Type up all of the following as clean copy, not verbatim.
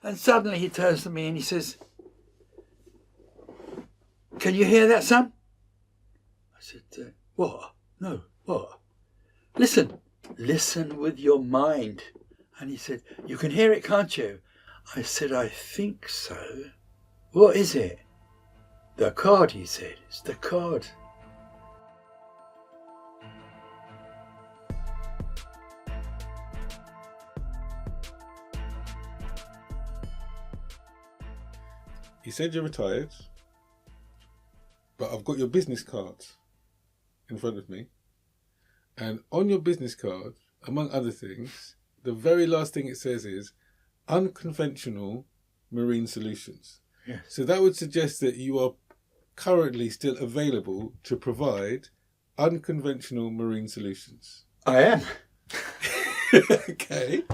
And suddenly he turns to me and he says, "Can you hear that, son?" I said, "What? No, what?" Listen with your mind." And he said, "You can hear it, can't you?" I said, "I think so." "What is it?" "The card," he said. "It's the card." You said you're retired, but I've got your business card in front of me. And on your business card, among other things, the very last thing it says is unconventional marine solutions. Yes. So that would suggest that you are currently still available to provide unconventional marine solutions. I am. Okay.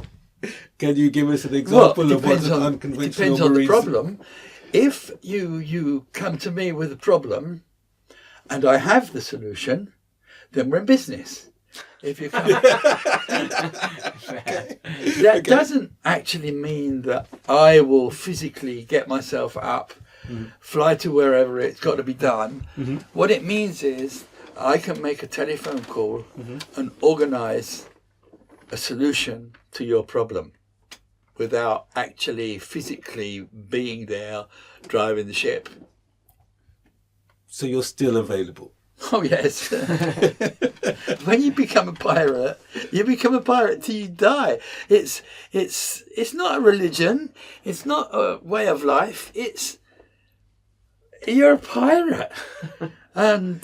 Can you give us an example of what an unconventional it depends on the problem. If you come to me with a problem and I have the solution, then we're in business. If you come, that doesn't actually mean that I will physically get myself up, fly to wherever it's got to be done. Mm-hmm. What it means is I can make a telephone call and organise a solution to your problem without actually physically being there driving the ship. So you're still available? Oh yes. When you become a pirate, you become a pirate till you die. It's not a religion. It's not a way of life. You're a pirate, and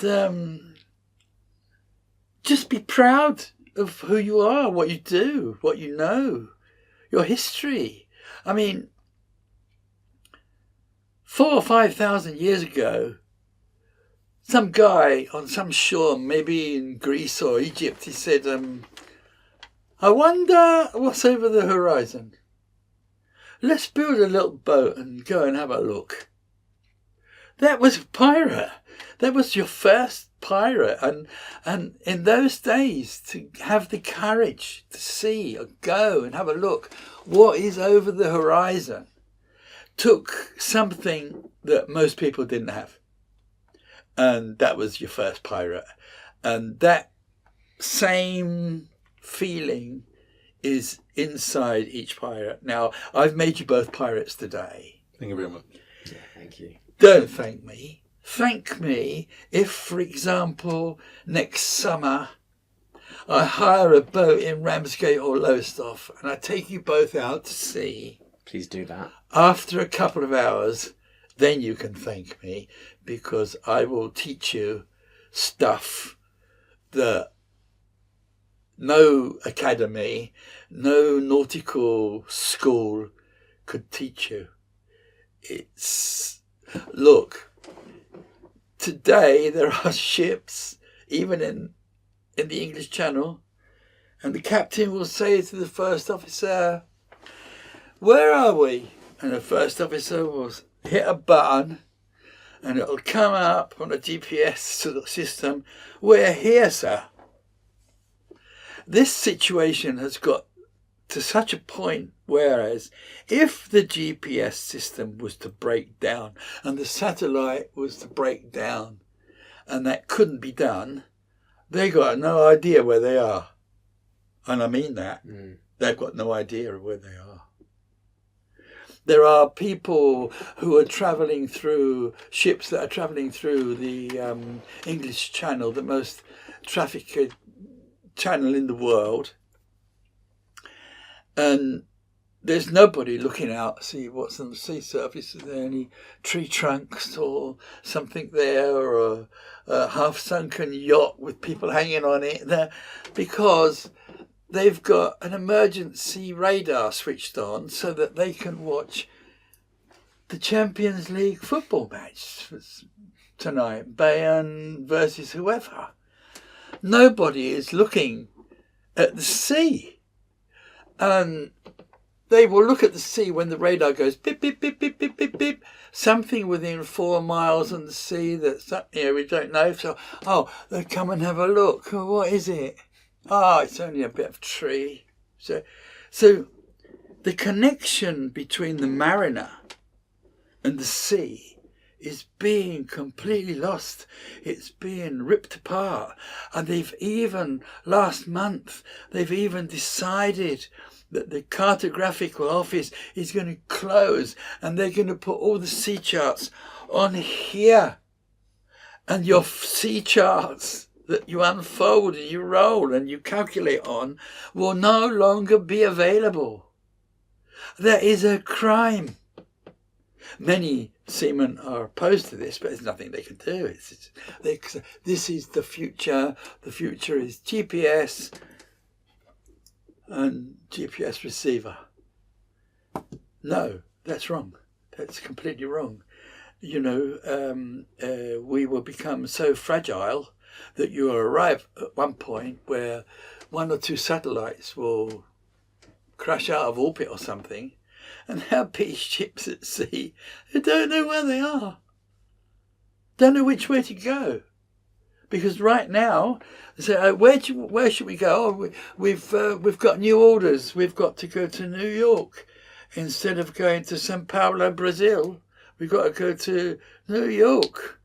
just be proud of who you are, what you do, what you know, your history. I mean, 4,000 or 5,000 years ago, some guy on some shore, maybe in Greece or Egypt, he said, "I wonder what's over the horizon. Let's build a little boat and go and have a look." That was a pirate. That was your first pirate. And in those days, to have the courage to see or go and have a look what is over the horizon took something that most people didn't have. And that was your first pirate. And that same feeling is inside each pirate. Now, I've made you both pirates today. Thank you very much. Yeah, thank you. Don't thank me. Thank me if, for example, next summer I hire a boat in Ramsgate or Lowestoft and I take you both out to sea. Please do that. After a couple of hours, then you can thank me, because I will teach you stuff that no academy, no nautical school could teach you. Look, today there are ships, even in the English Channel, and the captain will say to the first officer, "Where are we?" And the first officer will hit a button and it'll come up on a GPS system, "We're here, sir." This situation has got to such a point, whereas if the GPS system was to break down and the satellite was to break down and that couldn't be done, they got no idea where they are. And I mean that. They've got no idea of where they are. There are people who are travelling through, ships that are travelling through the English Channel, the most trafficked channel in the world. And there's nobody looking out to see what's on the sea surface. Is there any tree trunks or something there, or a half-sunken yacht with people hanging on it there? Because they've got an emergency radar switched on so that they can watch the Champions League football match tonight, Bayern versus whoever. Nobody is looking at the sea. And they will look at the sea when the radar goes beep, beep, beep, beep, beep, beep, beep. Something within 4 miles on the sea that's, we don't know. So, they come and have a look. Oh, what is it? It's only a bit of tree. So the connection between the mariner and the sea is being completely lost. It's being ripped apart. And last month, they've even decided that the cartographical office is going to close, and they're going to put all the sea charts on here. And your sea charts that you unfold and you roll and you calculate on will no longer be available. That is a crime. Many seamen are opposed to this, but there's nothing they can do. This is the future. The future is GPS and GPS receiver. No, that's wrong. That's completely wrong. We will become so fragile that you will arrive at one point where one or two satellites will crash out of orbit or something, and there'll be ships at sea who don't know where they are, don't know which way to go. Because right now, they say, where should we go? We've got new orders. We've got to go to New York instead of going to São Paulo, Brazil. We've got to go to New York.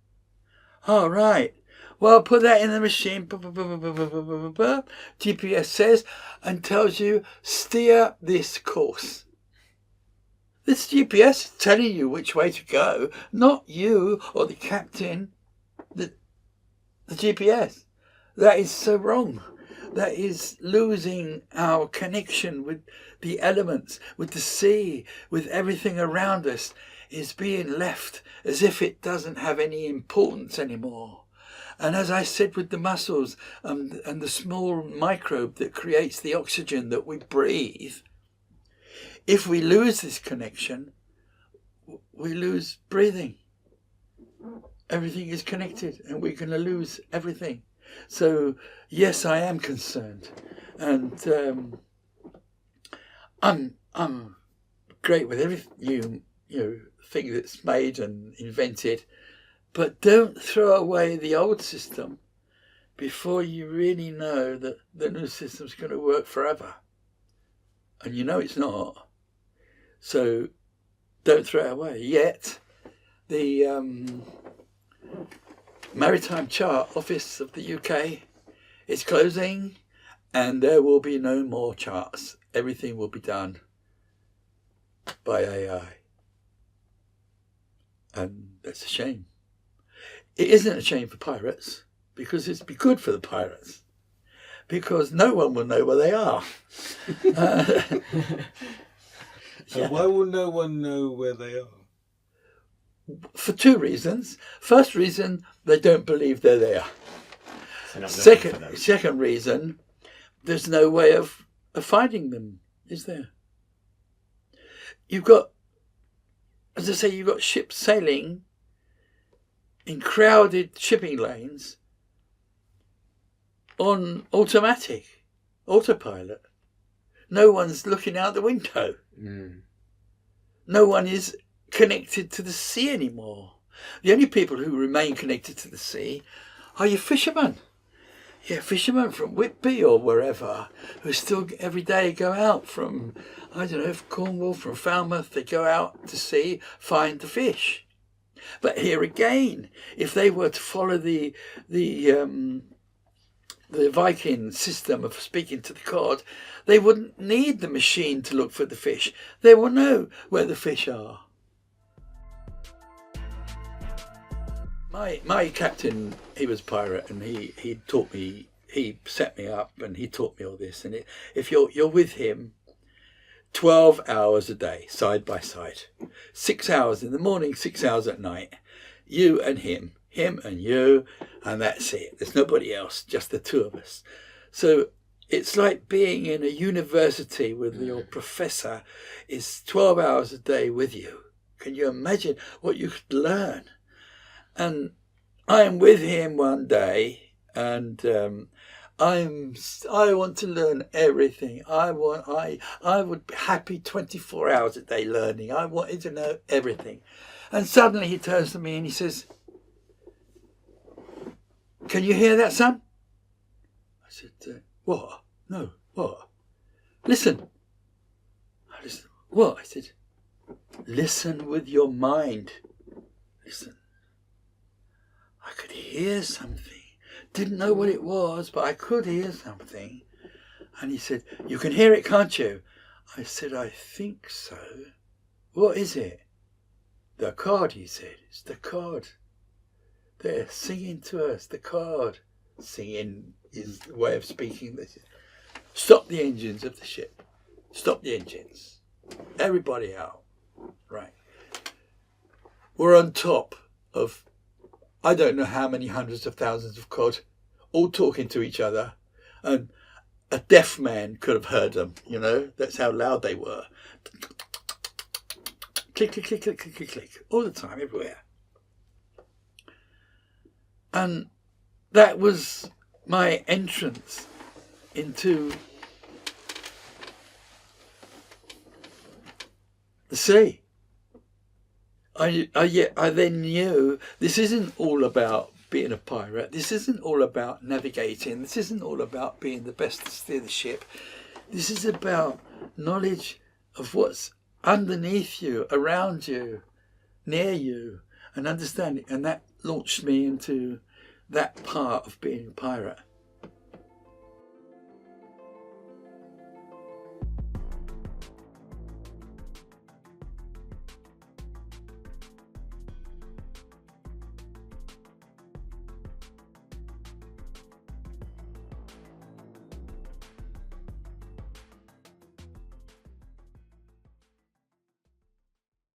All right. Well, put that in the machine. GPS says and tells you, steer this course. This GPS is telling you which way to go, not you or the captain, the GPS. That is so wrong. That is losing our connection with the elements, with the sea, with everything around us, is being left as if it doesn't have any importance anymore. And as I said with the mussels and the small microbe that creates the oxygen that we breathe, if we lose this connection, we lose breathing. Everything is connected and we're going to lose everything. So, yes, I am concerned. And I'm great with everything thing that's made and invented, but don't throw away the old system before you really know that the new system's going to work forever. And you know it's not. So don't throw it away. Yet the Maritime Chart Office of the UK is closing, and there will be no more charts. Everything will be done by AI. And that's a shame. It isn't a shame for pirates, because it's be good for the pirates, because no one will know where they are. And why will no one know where they are? For two reasons. First reason, they don't believe they're there. Second reason, there's no way of finding them, is there? You've got, as I say, you've got ships sailing in crowded shipping lanes on autopilot. No one's looking out the window. No one is connected to the sea anymore. The only people who remain connected to the sea are your fishermen. Yeah, fishermen from Whitby or wherever, who still every day go out from, I don't know, Cornwall, from Falmouth. They go out to sea, find the fish. But here again, if they were to follow the Viking system of speaking to the cod, they wouldn't need the machine to look for the fish. They will know where the fish are. My captain, he was a pirate, and he taught me, he set me up, and he taught me all this. And if you're with him 12 hours a day, side by side, 6 hours in the morning, 6 hours at night, you and him and you, and that's it. There's nobody else, just the two of us. So it's like being in a university with your professor is 12 hours a day with you. Can you imagine what you could learn? And I'm with him one day, and I want to learn everything. I would be happy 24 hours a day learning. I wanted to know everything. And suddenly he turns to me and he says, "Can you hear that, son?" I said, "What? No, what?" "Listen." I I listened. What? I said, listen with your mind. Listen. I could hear something. Didn't know what it was, but I could hear something. And he said, you can hear it, can't you? I said, I think so. What is it? The card, he said. It's the card. They're singing to us, the card. Singing is the way of speaking. Stop the engines of the ship. Stop the engines. Everybody out. Right. We're on top of, I don't know how many hundreds of thousands of cod, all talking to each other. And a deaf man could have heard them, you know. That's how loud they were. Click, click, click, click, click, click, click. All the time, everywhere. And that was my entrance into the sea. I then knew this isn't all about being a pirate. This isn't all about navigating. This isn't all about being the best to steer the ship. This is about knowledge of what's underneath you, around you, near you, and understanding. And that launched me into that part of being a pirate.